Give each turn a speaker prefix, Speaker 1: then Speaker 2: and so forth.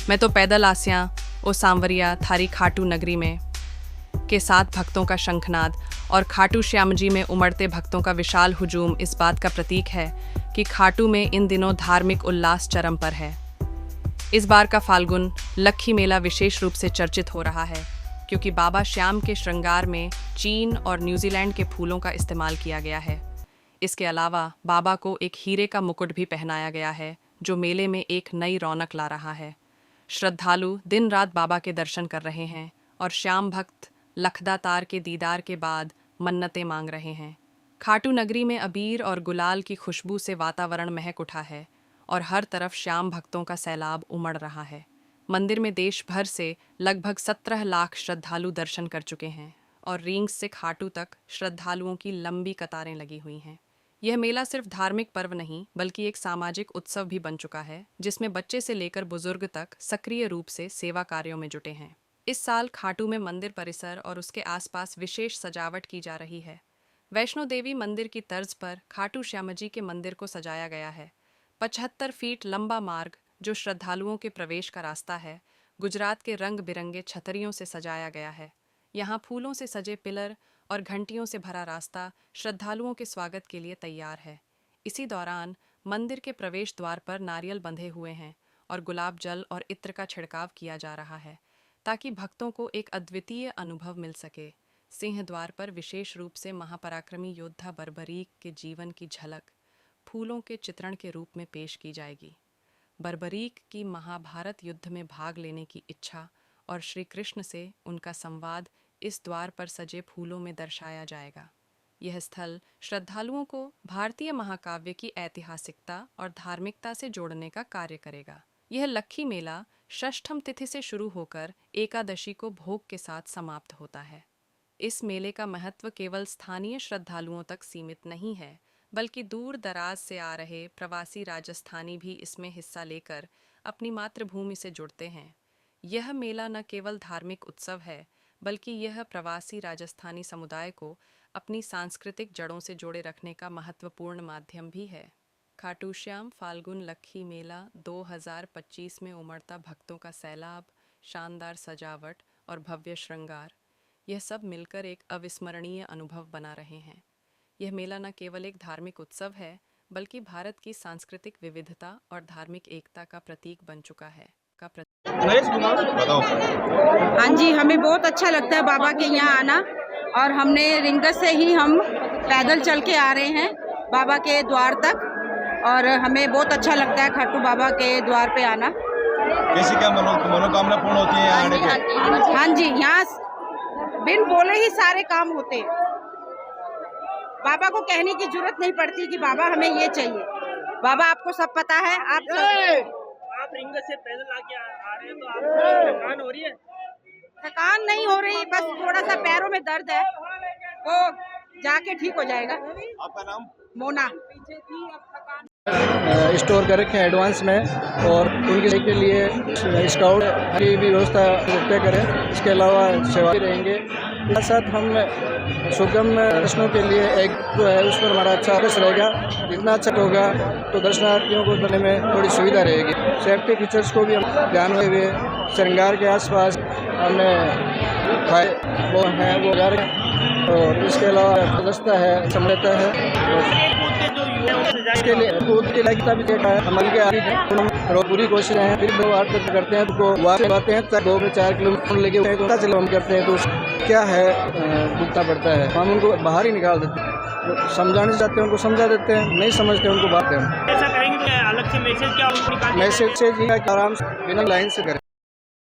Speaker 1: मैं तो पैदल आसियां ओ सांवरिया थारी खाटू नगरी में के साथ भक्तों का शंखनाद और खाटू श्याम जी में उमड़ते भक्तों का विशाल हुजूम इस बात का प्रतीक है कि खाटू में इन दिनों धार्मिक उल्लास चरम पर है। इस बार का फाल्गुन लक्खी मेला विशेष रूप से चर्चित हो रहा है क्योंकि बाबा श्याम के श्रृंगार में चीन और न्यूजीलैंड के फूलों का इस्तेमाल किया गया है। इसके अलावा बाबा को एक हीरे का मुकुट भी पहनाया गया है जो मेले में एक नई रौनक ला रहा है। श्रद्धालु दिन रात बाबा के दर्शन कर रहे हैं और श्याम भक्त लखदातार के दीदार के बाद मन्नतें मांग रहे हैं। खाटू नगरी में अबीर और गुलाल की खुशबू से वातावरण महक उठा है और हर तरफ श्याम भक्तों का सैलाब उमड़ रहा है। मंदिर में देश भर से लगभग 17 लाख श्रद्धालु दर्शन कर चुके हैं और रींग से खाटू तक श्रद्धालुओं की लंबी कतारें लगी हुई हैं। यह मेला सिर्फ धार्मिक पर्व नहीं बल्कि एक सामाजिक उत्सव भी बन चुका है जिसमें बच्चे से लेकर बुजुर्ग तक सक्रिय रूप से सेवा कार्यों में जुटे हैं। इस साल खाटू में मंदिर परिसर और उसके आसपास विशेष सजावट की जा रही है। वैष्णो देवी मंदिर की तर्ज पर खाटू श्याम जी के मंदिर को सजाया गया है। 75 फीट लंबा मार्ग जो श्रद्धालुओं के प्रवेश का रास्ता है, गुजरात के रंग बिरंगे छतरियों से सजाया गया है। यहाँ फूलों से सजे पिलर और घंटियों से भरा रास्ता श्रद्धालुओं के स्वागत के लिए तैयार है। इसी दौरान मंदिर के प्रवेश द्वार पर नारियल बंधे हुए हैं और गुलाब जल और इत्र का छिड़काव किया जा रहा है ताकि भक्तों को एक अद्वितीय अनुभव मिल सके। सिंह द्वार पर विशेष रूप से महापराक्रमी योद्धा बर्बरीक के जीवन की झलक फूलों के चित्रण के रूप में पेश की जाएगी। बर्बरीक की महाभारत युद्ध में भाग लेने की इच्छा और श्री कृष्ण से उनका संवाद इस द्वार पर सजे फूलों में दर्शाया जाएगा। यह स्थल श्रद्धालुओं को भारतीय महाकाव्य की ऐतिहासिकता और धार्मिकता से जोड़ने का कार्य करेगा। यह लक्खी मेला षष्ठम तिथि से शुरू होकर एकादशी को भोग के साथ समाप्त होता है। इस मेले का महत्व केवल स्थानीय श्रद्धालुओं तक सीमित नहीं है बल्कि दूर दराज से आ रहे प्रवासी राजस्थानी भी इसमें हिस्सा लेकर अपनी मातृभूमि से जुड़ते हैं। यह मेला न केवल धार्मिक उत्सव है बल्कि यह प्रवासी राजस्थानी समुदाय को अपनी सांस्कृतिक जड़ों से जोड़े रखने का महत्वपूर्ण माध्यम भी है। खाटू श्याम फाल्गुन लक्खी मेला 2025 में उमड़ता भक्तों का सैलाब, शानदार सजावट और भव्य श्रृंगार, यह सब मिलकर एक अविस्मरणीय अनुभव बना रहे हैं। यह मेला न केवल एक धार्मिक उत्सव है बल्कि भारत की सांस्कृतिक विविधता और धार्मिक एकता का प्रतीक बन चुका है।
Speaker 2: हाँ जी, हमें बहुत अच्छा लगता है बाबा के यहाँ आना और हमने रिंगस से ही हम पैदल चल के आ रहे हैं बाबा के द्वार तक और हमें बहुत अच्छा लगता है खाटू बाबा के द्वार पे आना।
Speaker 3: कैसी क्या मनोकामना पूर्ण होती है यहाँ आने के?
Speaker 2: हाँ जी, यहाँ बिन बोले ही सारे काम होते हैं। बाबा को कहने की जरूरत नहीं पड़ती कि बाबा हमें ये चाहिए। बाबा आपको सब पता है।
Speaker 4: आप रिंग से पैदल आके आ रहे हैं तो आपको थकान हो रही है?
Speaker 2: थकान नहीं हो रही, बस थोड़ा सा पैरों में दर्द है, वो जाके ठीक हो जाएगा।
Speaker 3: आपका नाम?
Speaker 2: मोना।
Speaker 5: स्टोर कर रखे हैं एडवांस में और उनके के लिए स्काउट की भी व्यवस्था तय करें। इसके अलावा सेवा रहेंगे। साथ साथ हम सुगम दर्शनों के लिए एक जो है उस पर हमारा अच्छा फोकस रहेगा। जितना अच्छा होगा तो दर्शनार्थियों को करने में थोड़ी सुविधा रहेगी। सेफ्टी फीचर्स को भी हम ध्यान में हुए श्रृंगार के आसपास हमने वो हैं वो और इसके अलावा व्यवस्था है समझता है। इसके लिए कूद के लायक भी देखा है अमल के आगे हम पूरी कोशिश है। फिर 2 आठ तक करते हैं तो वापस आते हैं 2 से 4 किलोमीटर लेके तो चलो हम करते हैं तो क्या है भुगतना पड़ता है। हम उनको बाहर ही निकाल देते हैं, तो समझाने चाहते हैं उनको समझा देते हैं, नहीं समझते उनको बात है।
Speaker 4: ऐसा करेंगे तो अलग से मैसेज क्या
Speaker 5: मैसेज से आराम से बिना लाइन से करें।